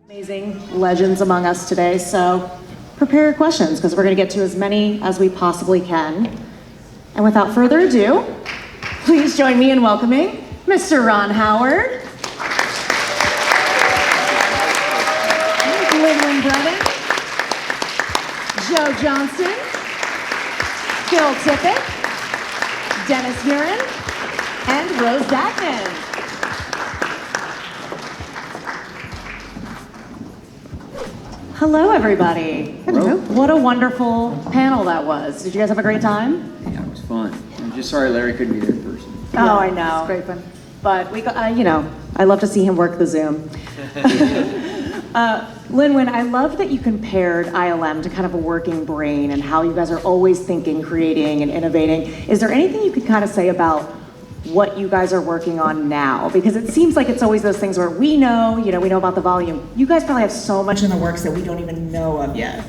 Amazing legends among us today, so prepare your questions because we're going to get to as many as we possibly can. And without further ado, please join me in welcoming Mr. Ron Howard, Lynwen Brennan, Joe Johnston, Phil Tippett, Dennis Muren, and Rose Duignan. Hello, everybody. Hello. What a wonderful panel that was. Did you guys have a great time? Yeah, it was fun. I'm just sorry Larry couldn't be there in person. Oh, I know. It's great fun. But we got, I love to see him work the Zoom. Lynwen, I love that you compared ILM to kind of a working brain and how you guys are always thinking, creating, and innovating. Is there anything you could kind of say about what you guys are working on now? Because it seems like it's always those things where we know about the volume. You guys probably have so much in the works that we don't even know of yet.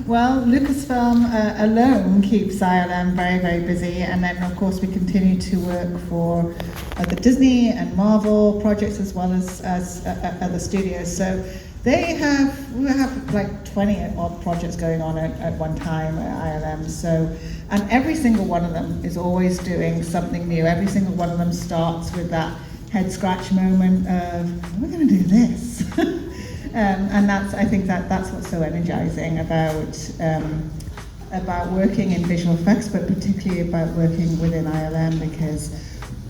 Well, Lucasfilm alone keeps ILM very, very busy, and then of course we continue to work for the Disney and Marvel projects as well as other studios. So we have like 20 odd projects going on at one time at ILM. So, and every single one of them is always doing something new. Every single one of them starts with that head scratch moment of, we're going to do this. And I think that's what's so energizing about working in visual effects, but particularly about working within ILM, because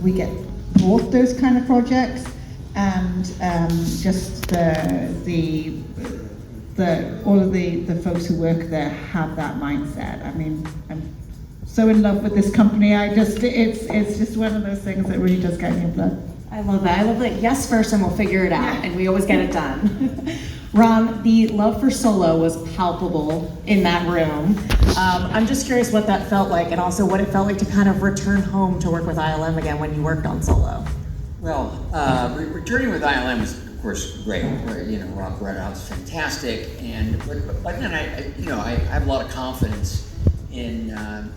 we get both those kind of projects, and just all of the folks who work there have that mindset. I mean, I'm so in love with this company. It's just one of those things that really does get in your blood. I love that. I love that. Yes, first, and we'll figure it out, and we always get it done. Ron, the love for Solo was palpable in that room. I'm just curious what that felt like, and also what it felt like to kind of return home to work with ILM again when you worked on Solo. Well, returning with ILM was, of course, great. Rob Brennan was fantastic, but then I have a lot of confidence in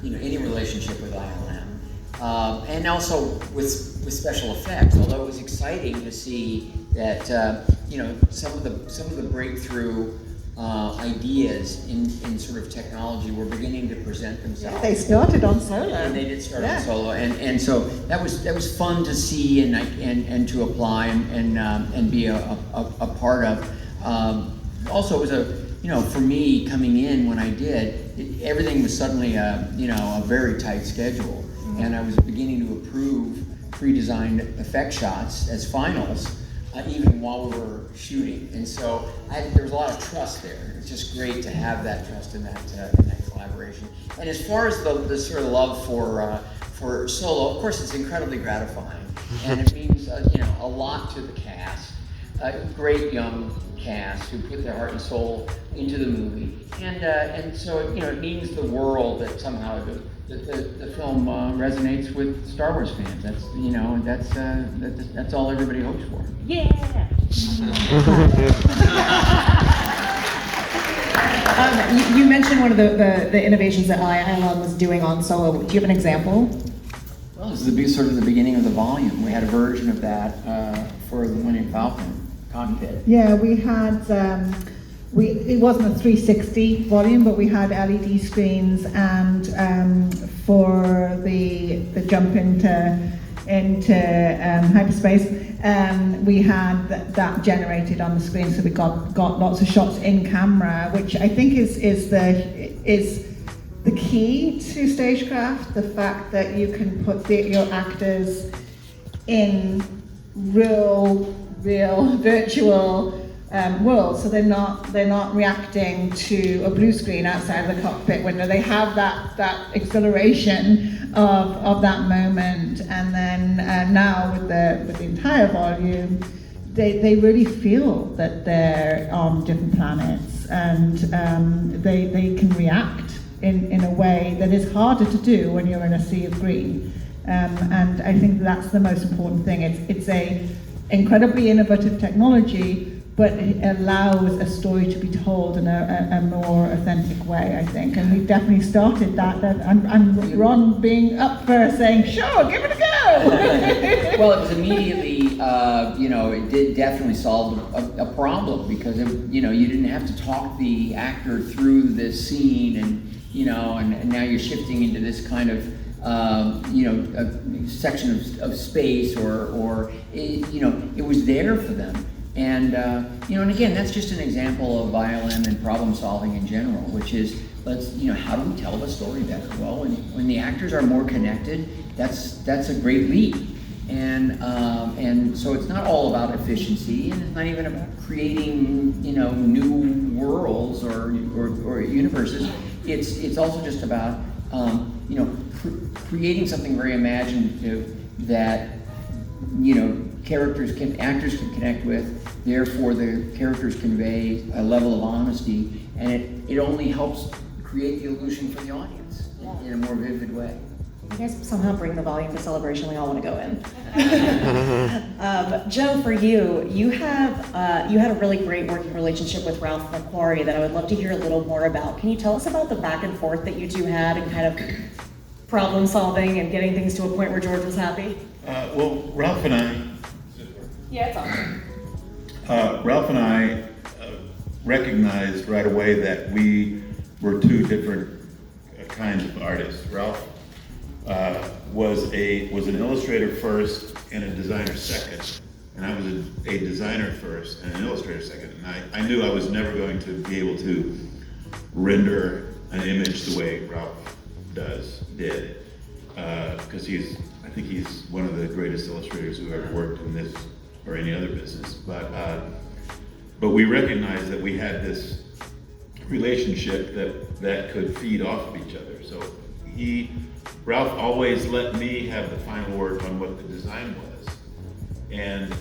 any relationship with ILM, and also with special effects. Although it was exciting to see that some of the breakthrough ideas in sort of technology were beginning to present themselves. Yeah, they started on Solo. And they did start on Solo, and so that was fun to see and to apply and be a part of. Also, it was for me coming in when I did, everything was suddenly a very tight schedule, and I was beginning to approve pre-designed effect shots as finals. Even while we were shooting, and so there was a lot of trust there. It's just great to have that trust in that collaboration. And as far as the sort of love for Solo, of course, it's incredibly gratifying, and it means a lot to the cast. Great young cast who put their heart and soul into the movie, and so it means the world that somehow the film resonates with Star Wars fans. That's all everybody hopes for. Yeah. You mentioned one of the innovations that ILM was doing on Solo. Do you have an example? Well, this is sort of the beginning of the volume. We had a version of that for the Millennium Falcon cockpit. Yeah, we had. It wasn't a 360 volume, but we had LED screens, and for the jump into hyperspace, we had that generated on the screen, so we got lots of shots in camera, which I think is the key to stagecraft. The fact that you can put your actors in real virtual world, so they're not reacting to a blue screen outside the cockpit window. They have that exhilaration of that moment, and then now with the entire volume, they really feel that they're on different planets, and they can react in a way that is harder to do when you're in a sea of green. And I think that's the most important thing. It's a incredibly innovative technology, but it allows a story to be told in a more authentic way, I think. And we've definitely started that. And Ron being up for saying, sure, give it a go. Well, it was immediately it did definitely solve a problem, because you didn't have to talk the actor through this scene, and now you're shifting into this kind of a section of space, or it was there for them. And and again, that's just an example of ILM and problem solving in general, which is, how do we tell the story better? Well, when the actors are more connected, that's a great leap. And so it's not all about efficiency, and it's not even about creating new worlds or universes. It's also just about creating something very imaginative that actors can connect with. Therefore, the characters convey a level of honesty, and it only helps create the illusion for the audience in a more vivid way. You guys somehow bring the volume to Celebration. We all want to go in. Joe, for you had a really great working relationship with Ralph McQuarrie that I would love to hear a little more about. Can you tell us about the back and forth that you two had, and kind of problem solving and getting things to a point where George was happy? Well, Ralph and I. Yeah, it's awesome. Ralph and I recognized right away that we were two different kinds of artists. Ralph was an illustrator first and a designer second, and I was a designer first and an illustrator second. And I knew I was never going to be able to render an image the way Ralph did, because I think he's one of the greatest illustrators who ever worked in this or any other business. But we recognized that we had this relationship that could feed off of each other. So Ralph always let me have the final word on what the design was, and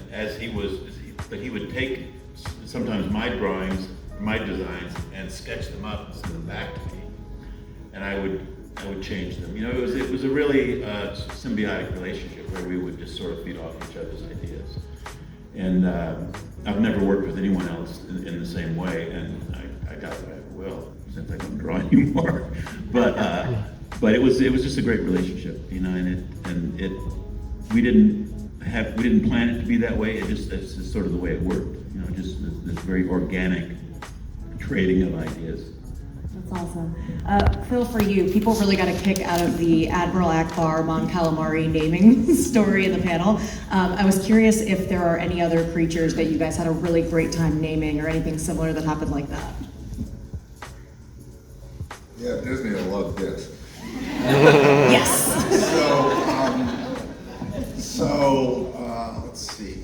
but he would take sometimes my drawings, my designs, and sketch them up and send them back to me, and I would change them. It was a really symbiotic relationship where we would just sort of feed off each other's ideas. And I've never worked with anyone else in the same way, and I doubt that I ever will, since I don't draw anymore. But it was just a great relationship, and we didn't plan it to be that way. It's just sort of the way it worked, just this very organic trading of ideas. That's awesome. Phil, for you, people really got a kick out of the Admiral Akbar Mon Calamari naming story in the panel. I was curious if there are any other creatures that you guys had a really great time naming, or anything similar that happened like that. Yeah, Disney will love this. Yes. Let's see.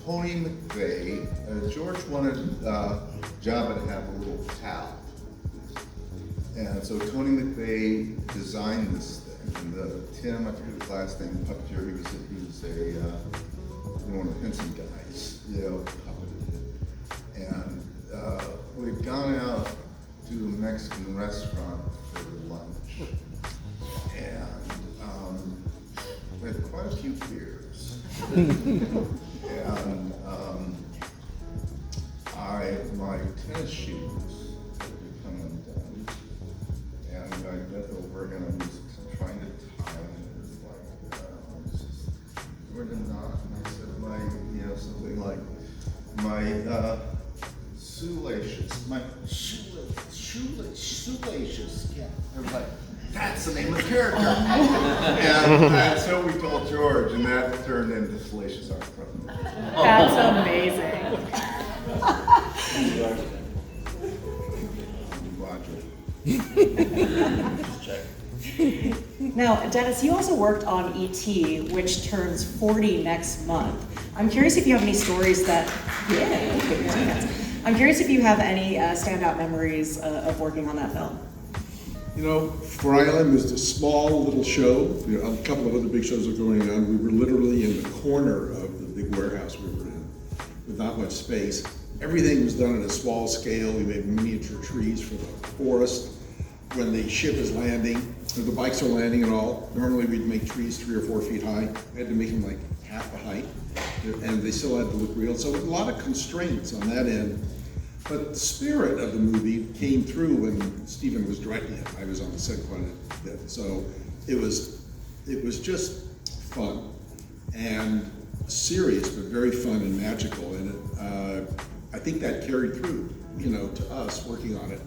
Tony McVeigh, George wanted Jabba to have a little pal. And so Tony McVeigh designed this thing. And Tim, I forget his last name, puppeteer, he was one of the Henson guys, puppeted it. And we'd gone out to a Mexican restaurant for lunch. And we had quite a few beers. And my tennis shoes had become undone, and I bent over and I was trying to tie them, and it was like, where to knot? And I said, something like, my shoelaces, yeah. I was like, that's the name of the character. And so we told George, and that turned into Salacious Art Pro. That's amazing. Now, Dennis, you also worked on E.T., which turns 40 next month. I'm curious if you have any stories that, I'm curious if you have any standout memories of working on that film. For ILM, it was a small little show. A couple of other big shows were going on. We were literally in the corner of the big warehouse we were in, with not much space. Everything was done at a small scale. We made miniature trees for the forest. When the ship is landing, or the bikes are landing and all, normally we'd make trees 3 or 4 feet high. We had to make them like half the height, and they still had to look real. So a lot of constraints on that end. But the spirit of the movie came through when Stephen was directing it. I was on the set quite a bit. So it was it was just fun and serious, but very fun and magical. And I think that carried through, to us working on it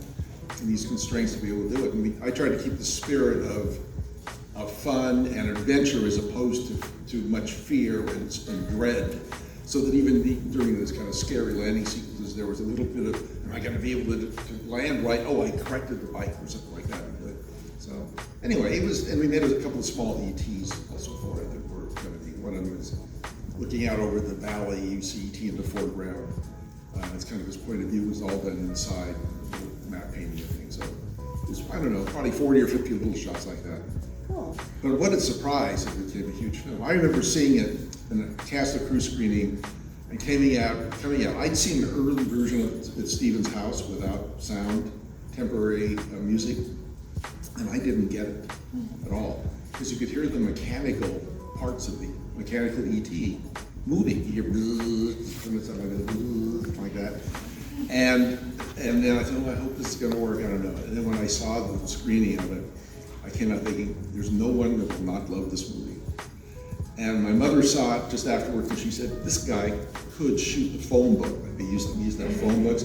and these constraints to be able to do it. And I tried to keep the spirit of fun and adventure as opposed to much fear and dread. So that even during this kind of scary landing sequences, there was a little bit of, am I going to be able to land right? Oh, I corrected the bike or something like that. So anyway, and we made a couple of small ETs also for it that were kind of neat. One of them is looking out over the valley, you see ET in the foreground. It's kind of his point of view was all done inside, map painting and things. So it was, I don't know, probably 40 or 50 little shots like that. Cool. But what a surprise, it became a huge film. I remember seeing it in a cast of crew screening and coming out. I'd seen an early version of at Stephen's house without sound, temporary music, and I didn't get it at all. Because you could hear the mechanical parts of the mechanical ET moving. You hear like that. And then I thought, I hope this is gonna work, I don't know. And then when I saw the screening of it, I came out thinking, there's no one that will not love this movie. And my mother saw it just afterwards, and she said, this guy could shoot the phone book. Like they used to have phone books.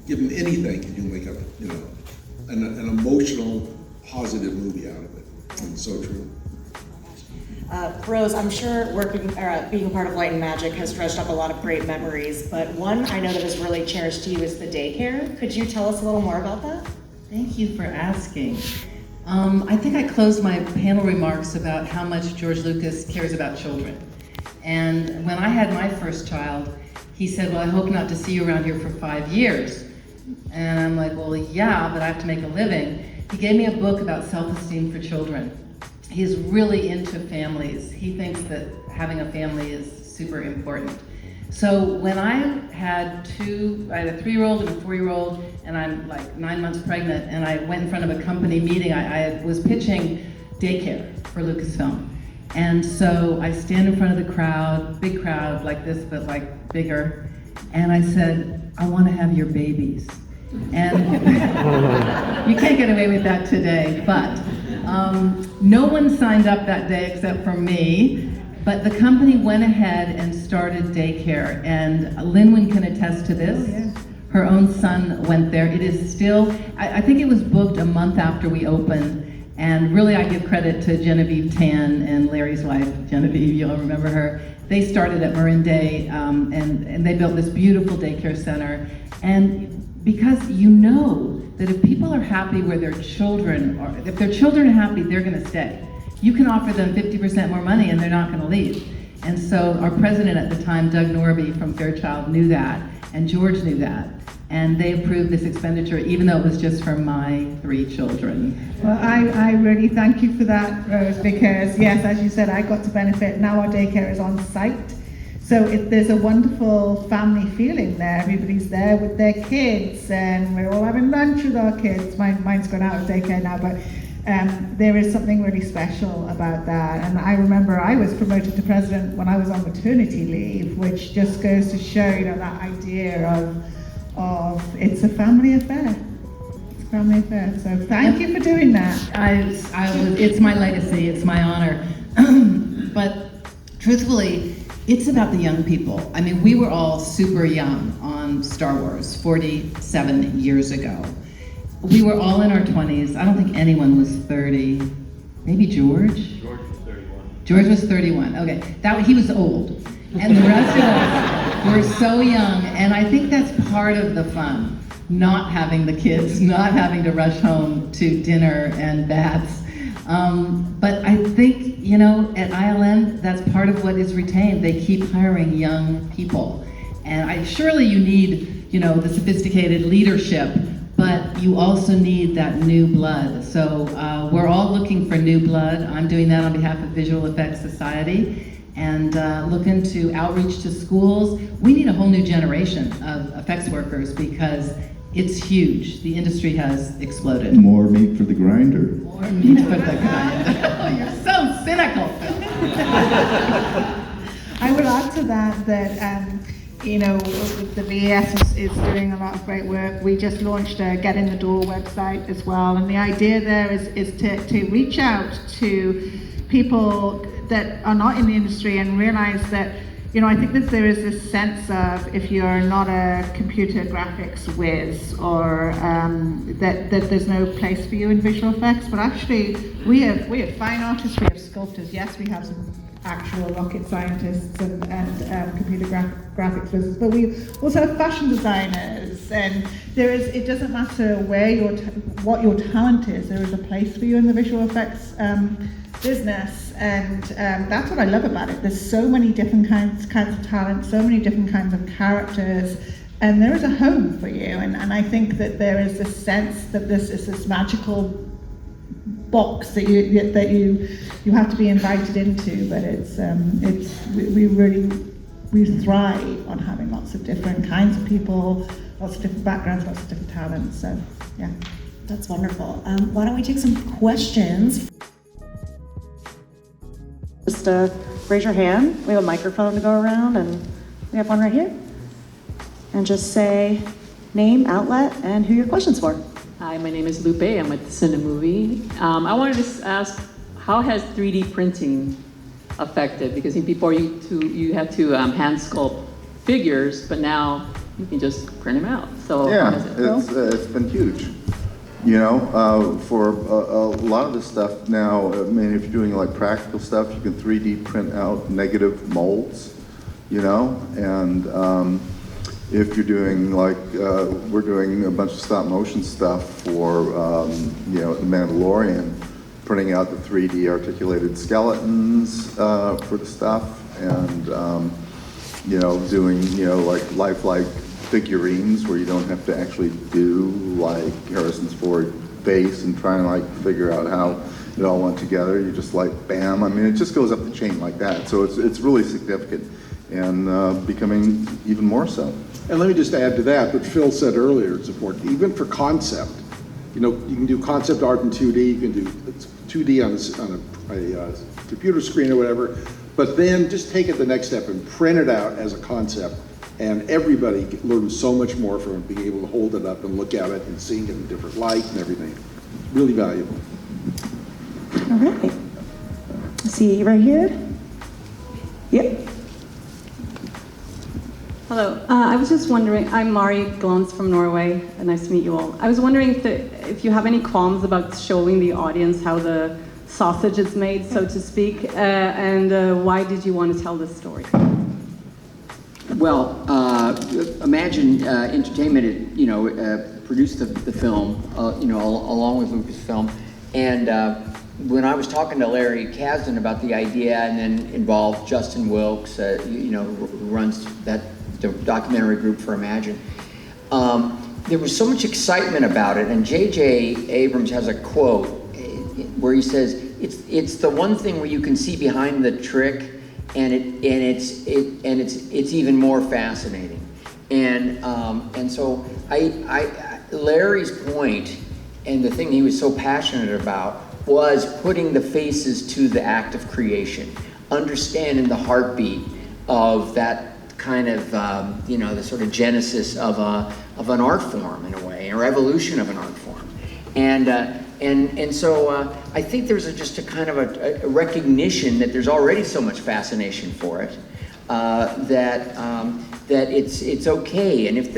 Give him anything, and you'll make up, an emotional, positive movie out of it. And so true. Rose, I'm sure being part of Light and Magic has dredged up a lot of great memories, but one I know that is really cherished to you is the daycare. Could you tell us a little more about that? Thank you for asking. I think I closed my panel remarks about how much George Lucas cares about children. And when I had my first child, he said, well, I hope not to see you around here for 5 years. And I'm like, well, yeah, but I have to make a living. He gave me a book about self-esteem for children. He's really into families. He thinks that having a family is super important. So when I had a 3-year-old and a 4-year-old, and I'm like 9 months pregnant, and I went in front of a company meeting, I was pitching daycare for Lucasfilm. And so I stand in front of the crowd, big crowd like this, but like bigger, and I said, I want to have your babies. And you can't get away with that today, but no one signed up that day except for me. But the company went ahead and started daycare, and Lynwen can attest to this. Oh, yeah. Her own son went there. It is still, I think it was booked a month after we opened, and really I give credit to Genevieve Tan and Larry's wife, Genevieve, you'll remember her. They started at Marin Day, and they built this beautiful daycare center. And because you know that if people are happy where their children are, if their children are happy, they're gonna stay. You can offer them 50% more money and they're not going to leave. And so our president at the time, Doug Norby from Fairchild, knew that, and George knew that. And they approved this expenditure, even though it was just for my 3 children. Well, I really thank you for that, Rose, because yes, as you said, I got to benefit. Now our daycare is on site. So there's a wonderful family feeling there. Everybody's there with their kids, and we're all having lunch with our kids. Mine's gone out of daycare now, but there is something really special about that. And I remember I was promoted to president when I was on maternity leave, which just goes to show, that idea of it's a family affair. It's a family affair. So thank you for doing that. It's my legacy, it's my honor. But truthfully, it's about the young people. I mean, we were all super young on Star Wars 47 years ago. We were all in our 20s. I don't think anyone was 30. Maybe George? George was 31. George was 31. Okay, he was old. And the rest of us were so young. And I think that's part of the fun. Not having the kids, not having to rush home to dinner and baths. But I think, at ILM, that's part of what is retained. They keep hiring young people. And surely you need, the sophisticated leadership, but you also need that new blood. So we're all looking for new blood. I'm doing that on behalf of Visual Effects Society, and looking to outreach to schools. We need a whole new generation of effects workers because it's huge. The industry has exploded. More meat for the grinder. More meat for the grinder. Oh, you're so cynical, Phil. I would add to that the VES is doing a lot of great work. We just launched a Get in the Door website as well, and the idea there is to reach out to people that are not in the industry and realize that, I think that there is this sense of, if you're not a computer graphics whiz, or that there's no place for you in visual effects. But actually, we have fine artists, we have sculptors. Yes, we have some actual rocket scientists and computer graphics whizzes, but we also have fashion designers. And it doesn't matter what your talent is. There is a place for you in the visual effects business, and that's what I love about it. There's so many different kinds of talent, so many different kinds of characters, and there is a home for you. And I think that there is this sense that this is this magical box that you have to be invited into. But we thrive on having lots of different kinds of people, lots of different backgrounds, lots of different talents. So yeah, That's wonderful. Why don't we take some questions? Just raise your hand. We have a microphone to go around, and we have one right here. And just say name, outlet, and who your question's for. Hi, my name is Lupe. I'm with Cinemovie. I wanted to ask, how has 3D printing affected? Because before you had to hand sculpt figures, but now you can just print them out. So how has it it's been huge. For a lot of this stuff now, I mean, if you're doing like practical stuff, you can 3D print out negative molds, and if you're doing like, we're doing a bunch of stop motion stuff for, The Mandalorian, printing out the 3D articulated skeletons for the stuff, and, doing, like lifelike figurines where you don't have to actually do like Harrison's Ford face and try and like figure out how it all went together. You just like bam. I mean, it just goes up the chain like that. So it's really significant, and becoming even more so. And let me just add to that, what Phil said earlier, it's important, even for concept. You can do concept art in 2D, you can do 2D on a computer screen or whatever, but then just take it the next step and print it out as a concept. And everybody learns so much more from it, being able to hold it up and look at it and seeing it in a different light and everything. Really valuable. All right. See right here? Yep. Hello. I was just wondering, I'm Mari Glons from Norway. Nice to meet you all. I was wondering if you have any qualms about showing the audience how the sausage is made, so to speak, and why did you want to tell this story? Well, Imagine Entertainment, produced the film, along with Lucasfilm, and when I was talking to Larry Kasdan about the idea, and then involved Justin Wilkes, who runs the documentary group for Imagine, there was so much excitement about it. And J.J. Abrams has a quote where he says, "It's the one thing where you can see behind the trick." And it's even more fascinating, and so Larry's point, and the thing he was so passionate about, was putting the faces to the act of creation, understanding the heartbeat of that kind of the sort of genesis of an art form in a way, or evolution of an art form, and so I think there's just a kind of a recognition that there's already so much fascination for it, that it's okay. And if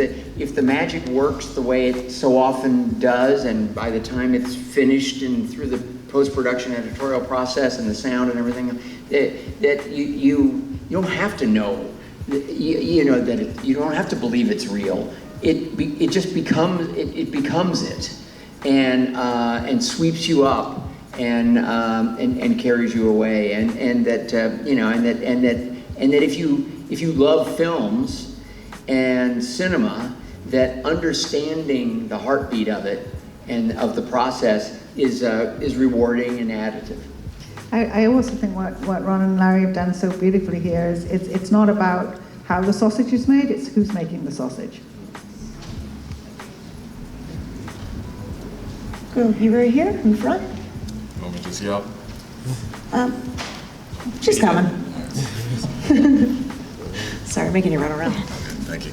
the magic works the way it so often does, and by the time it's finished and through the post-production editorial process and the sound and everything, that you don't have to know, that you don't have to believe it's real. It just becomes it. And sweeps you up and carries you away, and that if you love films and cinema, that understanding the heartbeat of it and of the process is rewarding and additive. I also think what Ron and Larry have done so beautifully here is it's not about how the sausage is made, it's who's making the sausage. Cool. You right here in front? Want me to just yell? She's coming. Sorry, making you run around. Okay, thank you.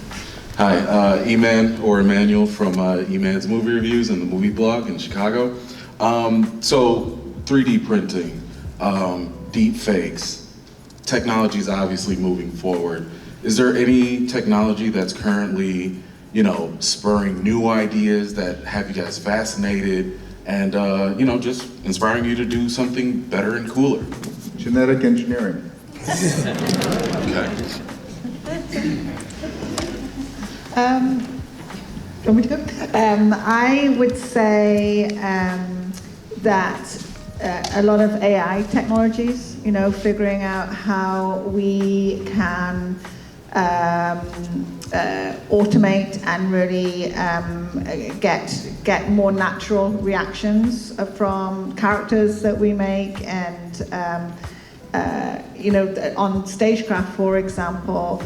Hi, Eman or Emmanuel from Eman's Movie Reviews and the Movie Blog in Chicago. So 3D printing. deep fakes. Technology is obviously moving forward. Is there any technology that's currently, you know, spurring new ideas that have you guys fascinated and, you know, just inspiring you to do something better and cooler? Genetic engineering. Okay. Want me to go? I would say that a lot of AI technologies, you know, figuring out how we can automate and really get more natural reactions from characters that we make, and you know, on stagecraft, for example,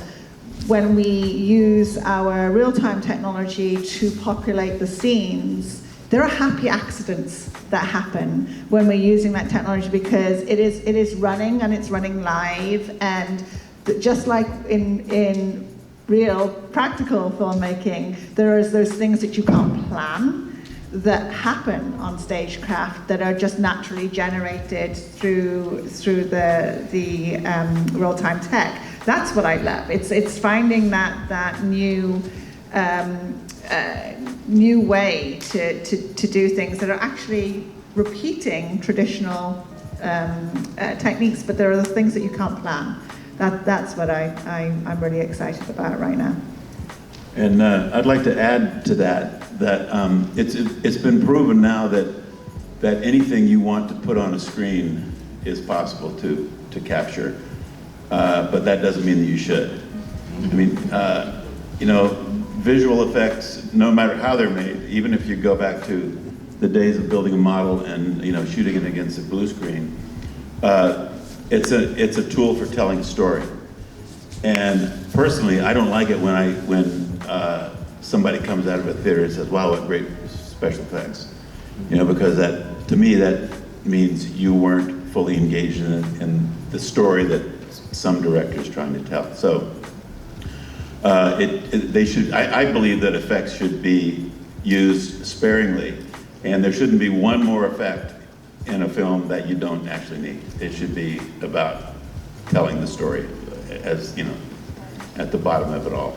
when we use our real-time technology to populate the scenes, there are happy accidents that happen when we're using that technology, because it is running, and it's running live, and just like in real practical filmmaking, there is those things that you can't plan that happen on stagecraft that are just naturally generated through the real-time tech. That's what I love. It's finding that new new way to do things that are actually repeating traditional techniques, but there are the things that you can't plan. That's what I'm really excited about right now. And I'd like to add to that it's been proven now that anything you want to put on a screen is possible to capture, but that doesn't mean that you should. I mean, you know, visual effects, no matter how they're made, even if you go back to the days of building a model and, you know, shooting it against a blue screen, it's a tool for telling a story. And personally, I don't like it when somebody comes out of a theater and says, "Wow, what great special effects," you know, because that, to me, that means you weren't fully engaged in the story that some director is trying to tell. So they should. I believe that effects should be used sparingly, and there shouldn't be one more effect in a film that you don't actually need. It should be about telling the story, as you know, at the bottom of it all.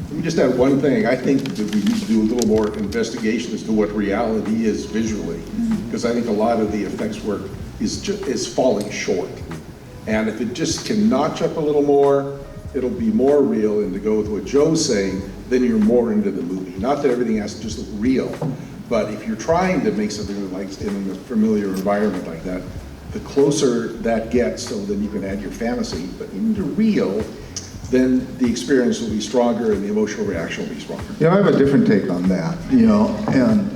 Let me just add one thing. I think that we need to do a little more investigation as to what reality is visually, because I think a lot of the effects work is falling short. And if it just can notch up a little more, it'll be more real. And to go with what Joe's saying, then you're more into the movie. Not that everything has to just look real, but if you're trying to make something like in a familiar environment like that, the closer that gets, so then you can add your fantasy, but into real, then the experience will be stronger and the emotional reaction will be stronger. Yeah, I have a different take on that, you know, and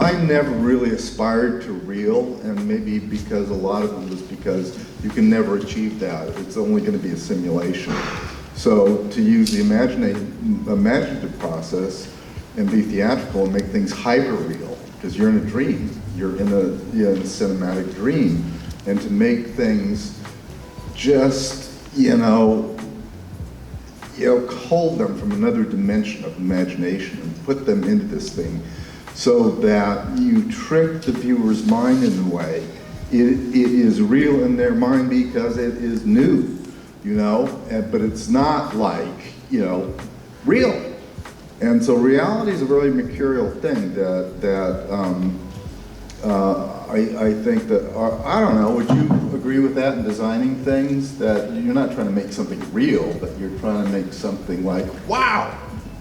I never really aspired to real, and maybe because a lot of it was because you can never achieve that. It's only going to be a simulation. So to use the imaginative process and be theatrical and make things hyper-real, because you're in a dream, you're in a cinematic dream, and to make things just, hold them from another dimension of imagination and put them into this thing so that you trick the viewer's mind in a way. It is real in their mind because it is new, but it's not like, real. And so reality is a very mercurial thing that I think that, I don't know, would you agree with that in designing things? That you're not trying to make something real, but you're trying to make something like, wow!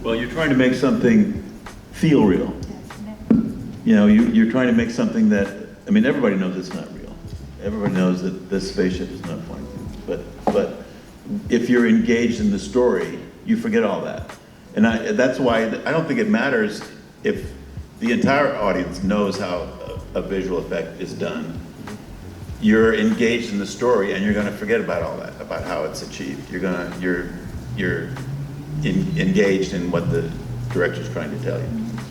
Well, you're trying to make something feel real. You're trying to make something that, everybody knows it's not real. Everybody knows that this spaceship is not flying. But if you're engaged in the story, you forget all that. And that's why I don't think it matters if the entire audience knows how a visual effect is done. You're engaged in the story, and you're going to forget about all that, about how it's achieved. You're engaged in what the director's trying to tell you.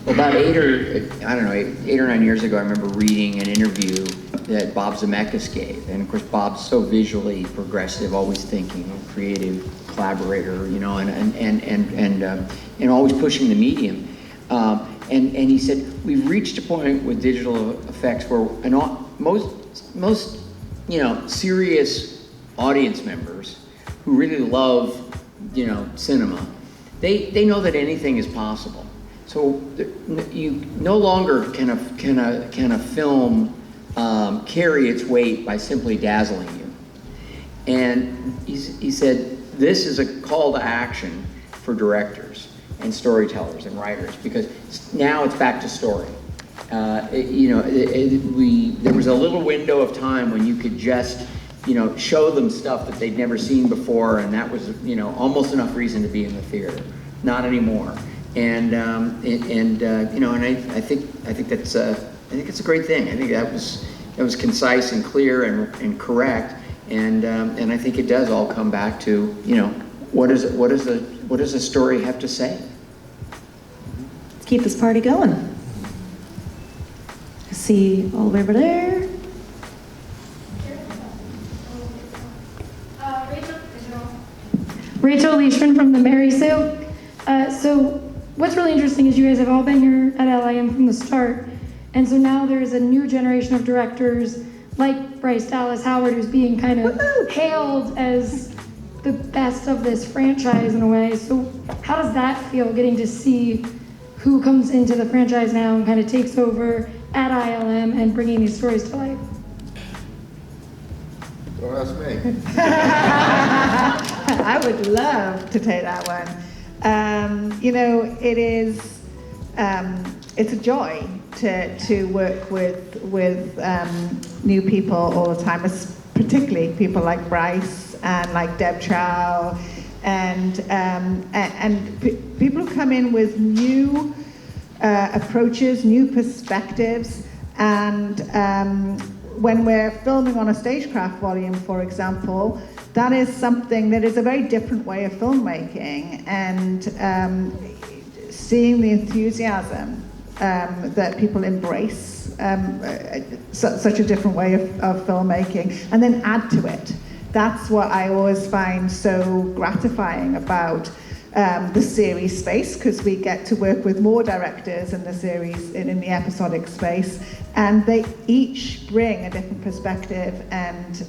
About 8 or 9 years ago, I remember reading an interview that Bob Zemeckis gave, and of course Bob's so visually progressive, always thinking, creative collaborator, and always pushing the medium. And he said, we've reached a point with digital effects where most serious audience members who really love cinema, they know that anything is possible. So you no longer can a film carry its weight by simply dazzling you. And he said this is a call to action for directors and storytellers and writers, because now it's back to story. There was a little window of time when you could just show them stuff that they'd never seen before, and that was almost enough reason to be in the theater. Not anymore. And I think that's it's a great thing. I think that was concise and clear and correct. And I think it does all come back to what does a story have to say? Let's keep this party going. See all the way over there. Rachel Leishman from the Mary Sale. So what's really interesting is you guys have all been here at LIM from the start, and so now there's a new generation of directors like Bryce Dallas Howard, who's being kind of hailed as the best of this franchise in a way. So how does that feel, getting to see who comes into the franchise now and kind of takes over at ILM and bringing these stories to life? Don't ask me. I would love to take that one. It's a joy to work with new people all the time, particularly people like Bryce and like Deb Chow, and people who come in with new approaches, new perspectives, and when we're filming on a stagecraft volume, for example, that is something that is a very different way of filmmaking, and seeing the enthusiasm that people embrace such a different way of filmmaking, and then add to it. That's what I always find so gratifying about the series space, because we get to work with more directors in the series, in the episodic space, and they each bring a different perspective and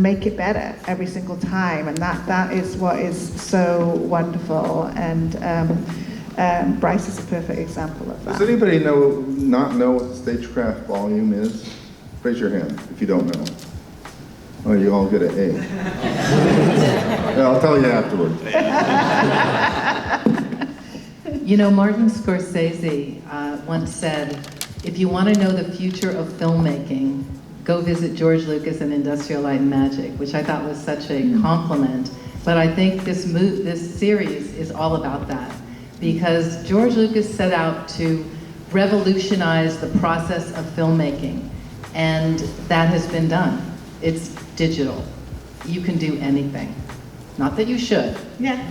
make it better every single time, and that is what is so wonderful. And Bryce is a perfect example of that. Does anybody not know what the stagecraft volume is? Raise your hand if you don't know. Oh, you all get an A. Yeah, I'll tell you afterwards. Martin Scorsese once said, if you want to know the future of filmmaking, go visit George Lucas and Industrial Light and Magic, which I thought was such a compliment. But I think this series is all about that, because George Lucas set out to revolutionize the process of filmmaking, and that has been done. It's digital. You can do anything. Not that you should. Yeah.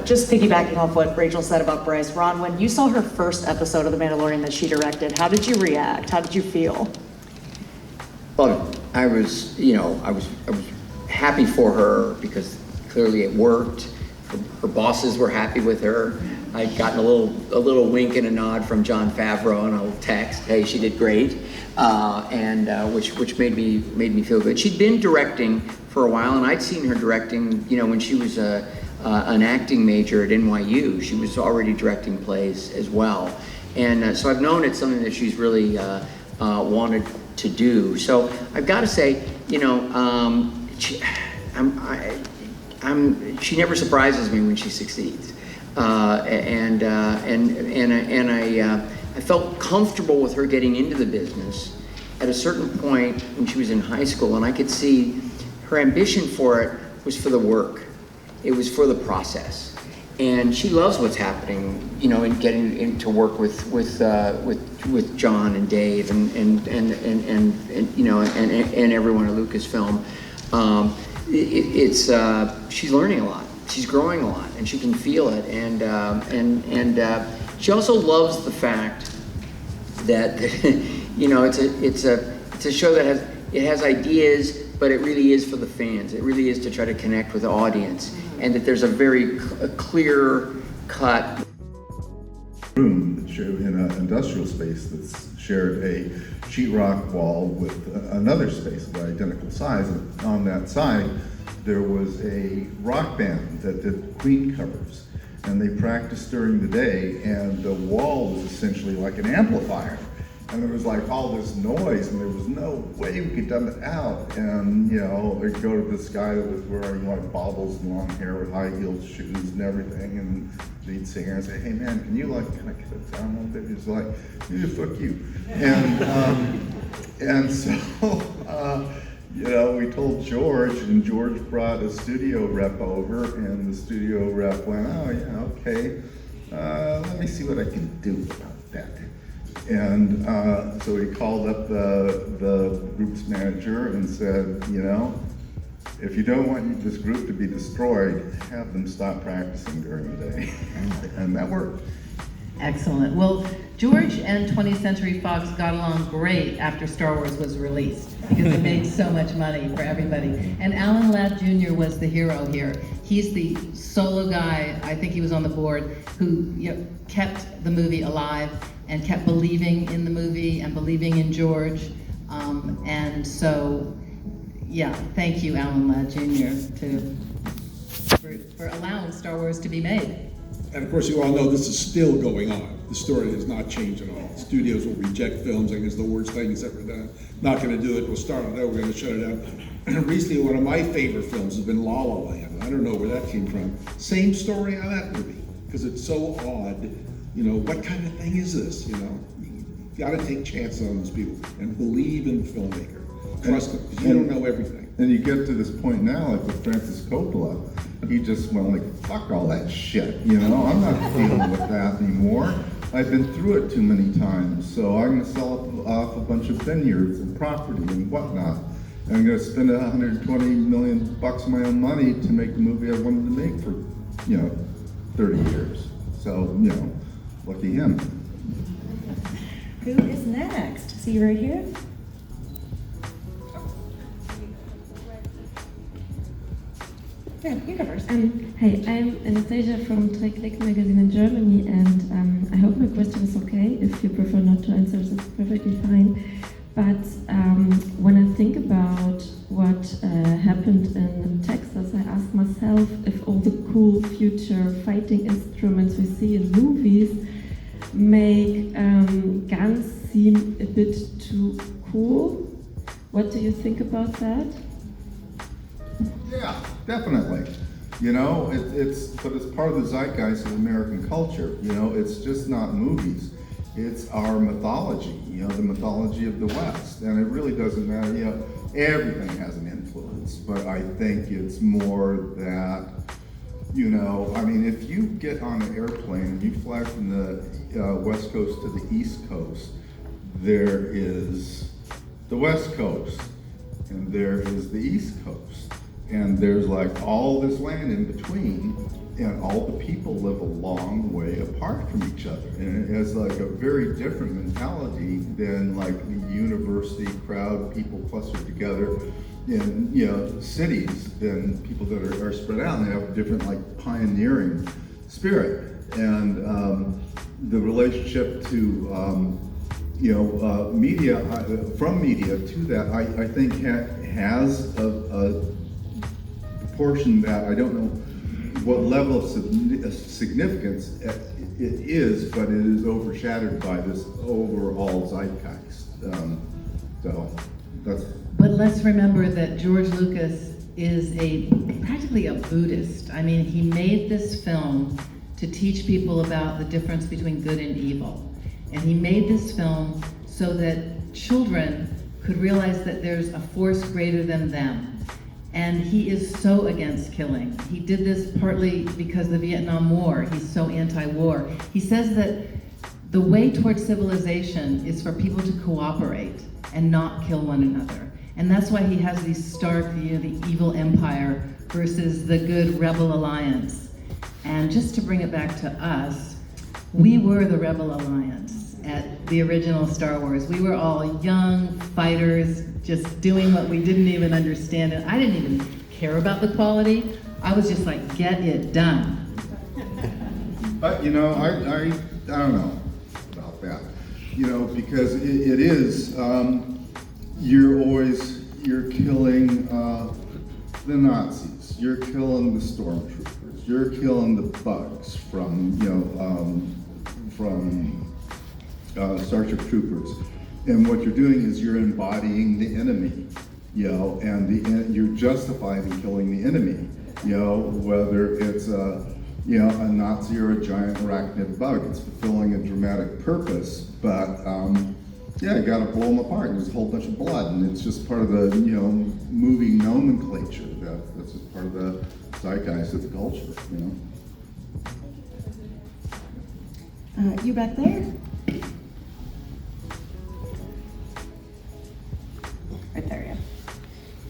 Just piggybacking off what Rachel said about Bryce, Ron, when you saw her first episode of The Mandalorian that she directed, how did you react? How did you feel? Well, I was happy for her, because clearly it worked. Her bosses were happy with her. I'd gotten a little wink and a nod from Jon Favreau and a little text, "Hey, she did great," which made me feel good. She'd been directing for a while, and I'd seen her directing. When she was an acting major at NYU, she was already directing plays as well, and so I've known it's something that she's really wanted to do. So I've got to say, she never surprises me when she succeeds, and I felt comfortable with her getting into the business at a certain point when she was in high school, and I could see her ambition for it was for the work, it was for the process, and she loves what's happening, in getting into work with John and Dave and everyone at Lucasfilm. She's learning a lot, she's growing a lot, and she can feel it, and she also loves the fact that it's a show that has ideas, but it really is for the fans. It really is to try to connect with the audience, and that there's a very clear cut Room that in an industrial space that's shared a sheetrock wall with another space of identical size. And on that side, there was a rock band that did Queen covers. And they practiced during the day, and the wall was essentially like an amplifier. And there was like all this noise, and there was no way we could dumb it out. And you know, I'd go to this guy that was wearing like baubles and long hair with high heeled shoes and everything, and lead singer, and say, "Hey man, can you like kind of cut it down a little bit?" He's like, "Yeah, fuck you." And so you know, we told George, and George brought a studio rep over, and the studio rep went, "Oh yeah, okay, let me see what I can do about that." And so he called up the group's manager and said, "You know, if you don't want this group to be destroyed, have them stop practicing during the day." And that worked. Excellent. Well, George and 20th Century Fox got along great after Star Wars was released because it made so much money for everybody. And Alan Ladd Jr. was the hero here. He's the solo guy, I think he was on the board, who kept the movie alive and kept believing in the movie and believing in George. And so, yeah, thank you, Alan Ladd Jr., for allowing Star Wars to be made. And of course, you all know this is still going on. The story has not changed at all. Studios will reject films. I think it's the worst thing that's ever done. Not going to do it. We'll start it out. We're going to shut it down. And recently, one of my favorite films has been La La Land. I don't know where that came from. Same story on that movie because it's so odd. You know, what kind of thing is this? You know, you got to take chances on these people and believe in the filmmaker. Trust them because you don't know everything. And you get to this point now, like with Francis Coppola, he just went like, fuck all that shit, you know, I'm not dealing with that anymore. I've been through it too many times, so I'm gonna sell off a bunch of vineyards and property and whatnot. And I'm gonna spend $120 million of my own money to make the movie I wanted to make for, 30 years. So, lucky him. Who is next? See right here? Yeah, you go first. Hey, I'm Anastasia from Click magazine in Germany, and I hope my question is okay. If you prefer not to answer, that's perfectly fine. But when I think about what happened in Texas, I ask myself if all the cool future fighting instruments we see in movies make guns seem a bit too cool. What do you think about that? Yeah, definitely. But it's part of the zeitgeist of American culture. It's just not movies. It's our mythology, the mythology of the West. And it really doesn't matter, everything has an influence. But I think it's more that, if you get on an airplane and you fly from the West Coast to the East Coast, there is the West Coast and there is the East Coast. And there's like all this land in between, and all the people live a long way apart from each other. And it has like a very different mentality than like the university crowd, people clustered together in cities, than people that are spread out, and they have a different like pioneering spirit. And the relationship to media, from media to that, I think has a portion that I don't know what level of significance it is, but it is overshadowed by this overall zeitgeist. So that's. But let's remember that George Lucas is practically a Buddhist. I mean, he made this film to teach people about the difference between good and evil. And he made this film so that children could realize that there's a force greater than them. And he is so against killing. He did this partly because of the Vietnam War. He's so anti-war. He says that the way towards civilization is for people to cooperate and not kill one another. And that's why he has these stark, the evil empire versus the good rebel alliance. And just to bring it back to us, we were the rebel alliance at the original Star Wars. We were all young fighters, just doing what we didn't even understand. And I didn't even care about the quality. I was just like, get it done. But I don't know. that. You know, because it is, you're killing the Nazis, you're killing the stormtroopers, you're killing the bugs from, you know, Starship Troopers. And what you're doing is you're embodying the enemy, you know, and you're justified in killing the enemy, you know, whether it's you know, a Nazi or a giant arachnid bug. It's fulfilling a dramatic purpose, but yeah, you gotta blow them apart, and there's a whole bunch of blood, and it's just part of the, you know, movie nomenclature. That's just part of the zeitgeist of the culture, you know. You back there? Right there, yeah.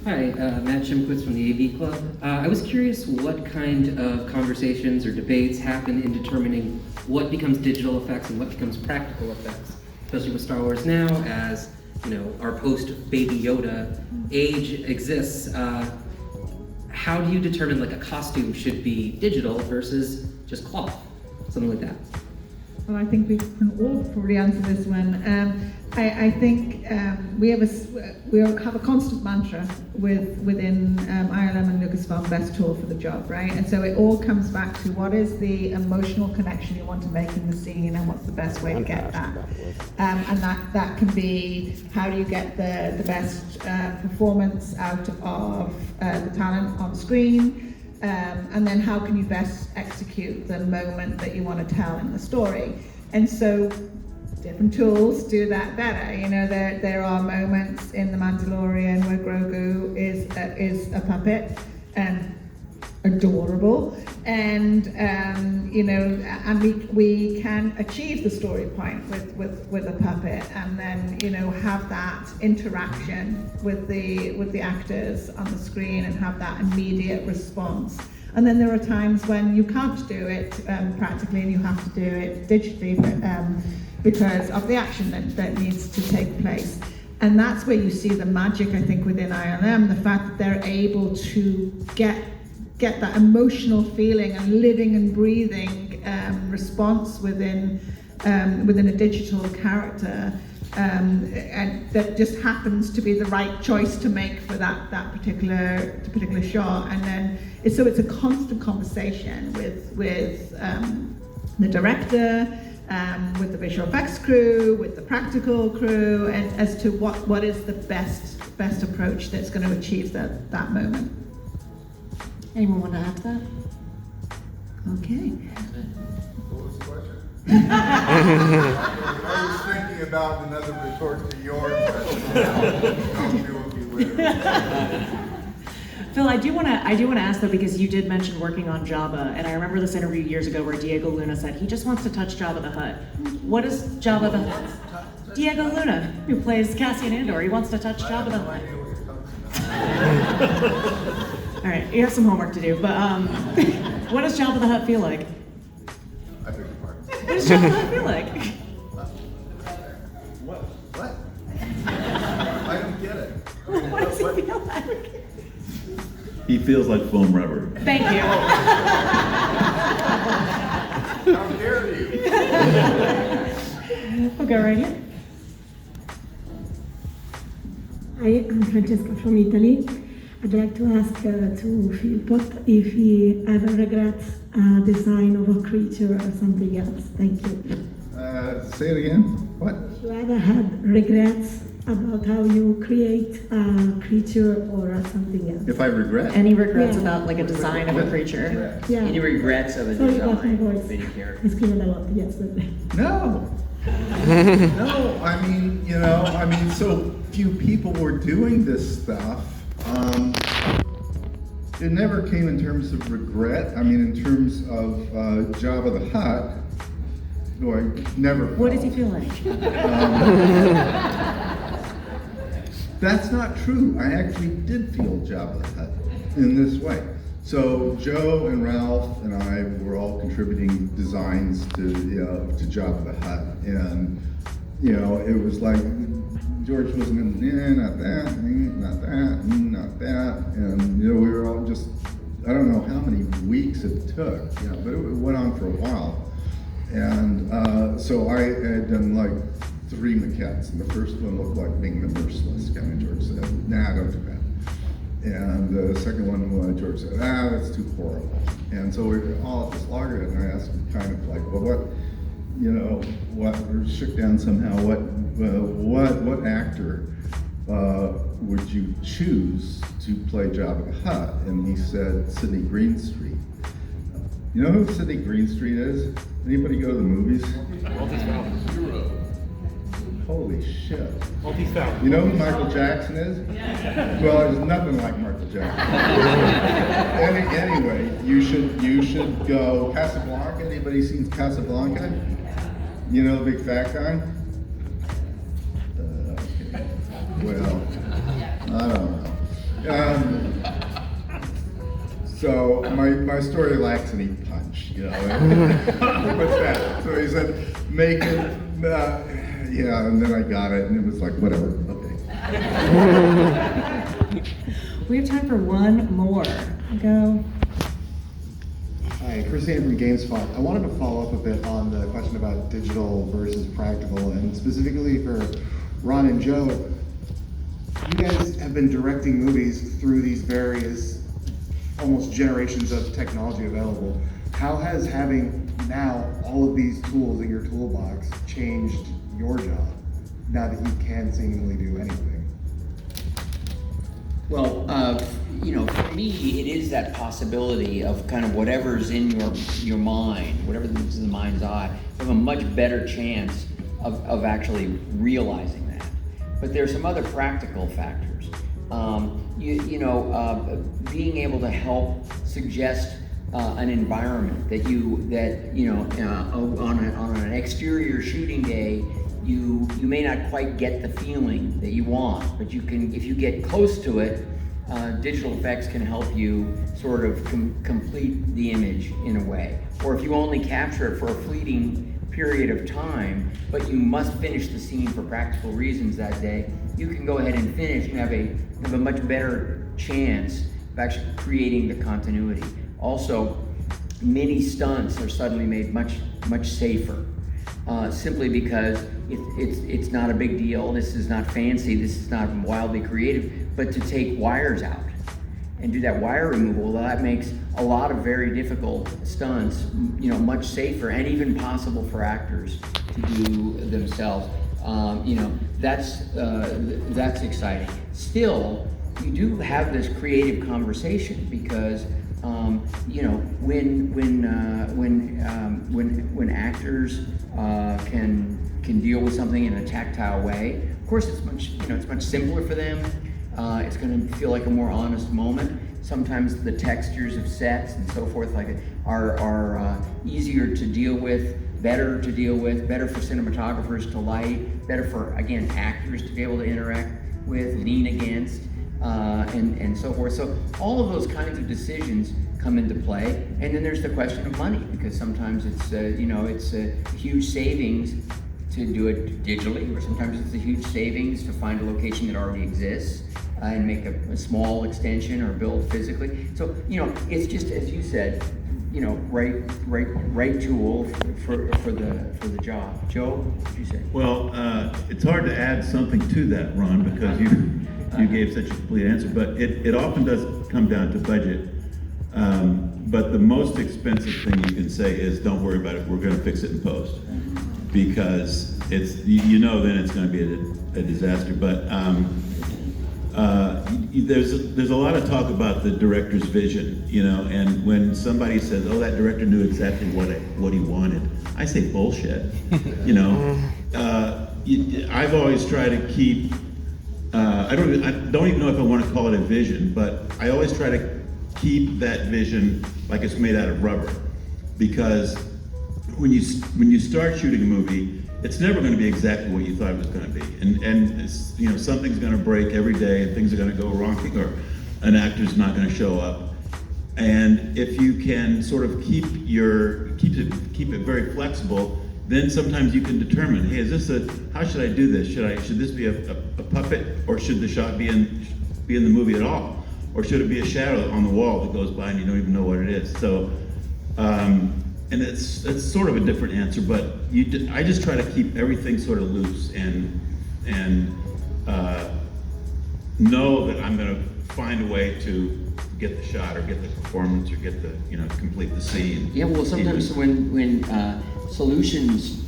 Hi, Matt Shimquitz from the AV Club. I was curious what kind of conversations or debates happen in determining what becomes digital effects and what becomes practical effects, especially with Star Wars now, as you know, our post-Baby Yoda age exists. How do you determine like a costume should be digital versus just cloth, something like that? Well, I think we can all probably answer this one. I think we have a constant mantra within ILM and Lucasfilm, best tool for the job, right? And so it all comes back to what is the emotional connection you want to make in the scene, and what's the best way to get that. And that can be, how do you get the best performance out of the talent on screen, and then how can you best execute the moment that you want to tell in the story. And so different tools do that better. You know, there are moments in The Mandalorian where Grogu is a puppet and adorable, and you know, and we can achieve the story point with a puppet, and then, you know, have that interaction with the actors on the screen and have that immediate response. And then there are times when you can't do it practically, and you have to do it digitally, because of the action that needs to take place. And that's where you see the magic, I think, within ILM, the fact that they're able to get that emotional feeling and living and breathing response within a digital character, and that just happens to be the right choice to make for that particular shot. And then it's a constant conversation with the director, with the visual effects crew, with the practical crew, and as to what is the best approach that's going to achieve that moment. Anyone want to add to that? Okay. What was the question? I was thinking about another retort to yours, but I'll deal with you later. Phil, I do want to ask though, because you did mention working on Jabba, and I remember this interview years ago where Diego Luna said he just wants to touch Jabba the Hutt. What is Jabba the Hutt? Diego Luna, who plays Cassian Andor, he wants to touch Jabba the Hutt. All right, you have some homework to do, but what does Jabba the Hutt feel like? I beg your pardon. What does Jabba the Hutt feel like? What? I don't get it. What does he feel like? He feels like foam rubber. Thank you. How dare you? We'll go right here. Hi, I'm Francesca from Italy. I'd like to ask to Philpott if he ever regrets design of a creature or something else. Thank you. Say it again. What? If you ever had regrets about how you create a creature or something else. If I regret? Any regrets about like a design of a creature? Yeah. Any regrets of a Sorry about my design voice. of any character? I screamed a lot yesterday. No. No, I mean, you know, so few people were doing this stuff. It never came in terms of regret. I mean, in terms of Jabba the Hutt, no, I never felt. What does he feel like? That's not true. I actually did feel Jabba the Hutt in this way. So Joe and Ralph and I were all contributing designs to Jabba the Hutt, and you know, it was like George wasn't not that, not that, not that, and you know, we were all just, I don't know how many weeks it took, you know, but it went on for a while, and So I had done like 3 maquettes, and the first one looked like Being the Merciless, kind of George said, nah, don't do that. And the second one, George said, that's too horrible. And so we were all at this loggerhead, and I asked him kind of like, well, what, or shook down somehow, what actor would you choose to play Jabba the Hutt? And he said, Sidney Greenstreet. You know who Sidney Greenstreet is? Anybody go to the movies? Holy shit. You know who Michael Jackson is? Well, there's nothing like Michael Jackson. Anyway, you should go Casablanca. Anybody seen Casablanca? You know the big fat guy? Okay. Well, I don't know. So my story lacks any punch, you know. What's that? So he said, make it. Yeah, and then I got it, and it was like, whatever, okay. We have time for one more. Go. Hi, Christine from GameSpot. I wanted to follow up a bit on the question about digital versus practical, and specifically for Ron and Joe. You guys have been directing movies through these various, almost generations of technology available. How has having now all of these tools in your toolbox changed your job, now that you can seemingly do anything? Well, for me, it is that possibility of kind of whatever's in your mind, whatever's in the mind's eye, you have a much better chance of actually realizing that. But there's some other practical factors. Being able to help suggest an environment that on an exterior shooting day, you may not quite get the feeling that you want, but you can, if you get close to it, digital effects can help you sort of complete the image in a way. Or if you only capture it for a fleeting period of time, but you must finish the scene for practical reasons that day, you can go ahead and finish and have a much better chance of actually creating the continuity. Also, many stunts are suddenly made much safer, simply because it's not a big deal. This is not fancy. This is not wildly creative. But to take wires out and do that wire removal, well, that makes a lot of very difficult stunts, much safer and even possible for actors to do themselves. That's exciting. Still, you do have this creative conversation because when actors can deal with something in a tactile way, of course it's much simpler for them. It's going to feel like a more honest moment. Sometimes the textures of sets and so forth are easier to deal with, better for cinematographers to light, better for, again, actors to be able to interact with, lean against, and so forth. So all of those kinds of decisions come into play. And then there's the question of money, because sometimes it's a huge savings to do it digitally, or sometimes it's a huge savings to find a location that already exists and make a small extension or build physically. So, it's just, as you said, right tool for the job. Joe, what did you say? Well, it's hard to add something to that, Ron, because you gave such a complete answer, but it often does come down to budget. But the most expensive thing you can say is, don't worry about it, we're gonna fix it in post. Because then it's gonna be a disaster. But there's a lot of talk about the director's vision, and when somebody says, oh, that director knew exactly what he wanted, I say bullshit. I've always tried to keep, I don't even know if I want to call it a vision, but I always try to keep that vision like it's made out of rubber, because when you start shooting a movie, it's never going to be exactly what you thought it was going to be, and it's, something's going to break every day, and things are going to go wrong, or an actor's not going to show up. And if you can sort of keep it very flexible, then sometimes you can determine, hey, how should I do this? Should this be a puppet, or should the shot be in the movie at all? Or should it be a shadow on the wall that goes by and you don't even know what it is? So and it's sort of a different answer, but I just try to keep everything sort of loose and know that I'm going to find a way to get the shot or get the performance or get the, complete the scene. Yeah, well, sometimes when solutions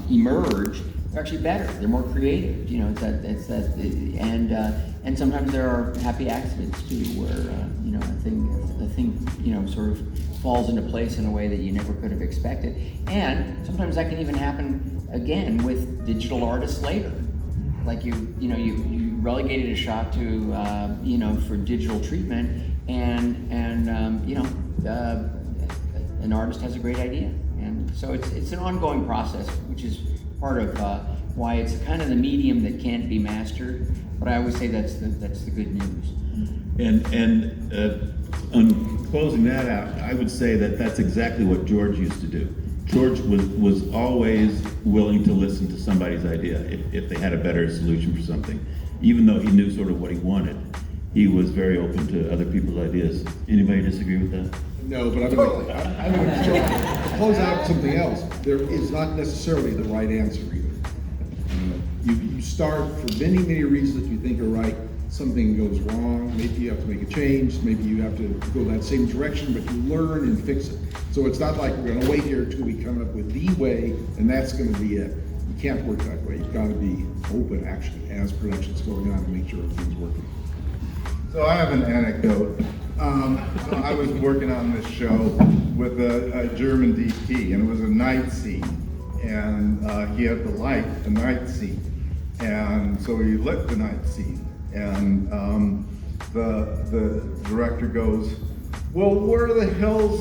emerge, they're actually better. They're more creative. And sometimes there are happy accidents too, where a thing sort of falls into place in a way that you never could have expected. And sometimes that can even happen again with digital artists later. Like you relegated a shot to for digital treatment, and an artist has a great idea, and so it's an ongoing process, which is part of why it's kind of the medium that can't be mastered. But I always say that's the good news. And on closing that out, I would say that that's exactly what George used to do. George was always willing to listen to somebody's idea if they had a better solution for something. Even though he knew sort of what he wanted, he was very open to other people's ideas. Anybody disagree with that? No, but I'm going to close out something else. There is not necessarily the right answer either. You start for many, many reasons that you think are right. Something goes wrong, maybe you have to make a change, maybe you have to go that same direction, but you learn and fix it. So it's not like we're going to wait here until we come up with the way, and that's going to be it. You can't work that way. You've got to be open, actually, as production's going on, to make sure everything's working. So I have an anecdote. I was working on this show with a German DP, and it was a night scene, and he had the night scene, and so he lit the night scene. And the director goes, well, where the hell's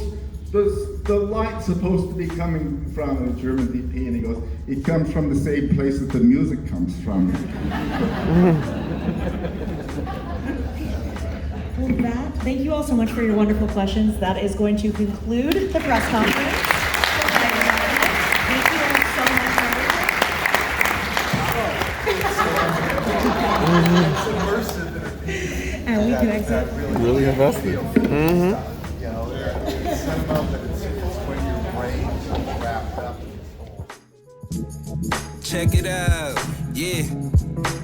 the light supposed to be coming from? The German DP, and he goes, it comes from the same place that the music comes from. With that, thank you all so much for your wonderful questions. That is going to conclude the press conference. Thank you all so much for everything. And we can exit. Really invested. Mm-hmm. It's about that it's when your brain is wrapped up. Check it out, yeah.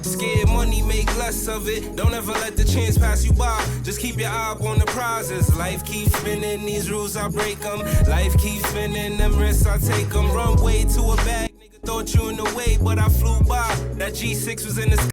Scared money, make less of it. Don't ever let the chance pass you by. Just keep your eye up on the prizes. Life keeps spinning, these rules I break them. Life keeps spinning, them risks I take them. Run way to a bag, nigga thought you in the way, but I flew by. That G6 was in the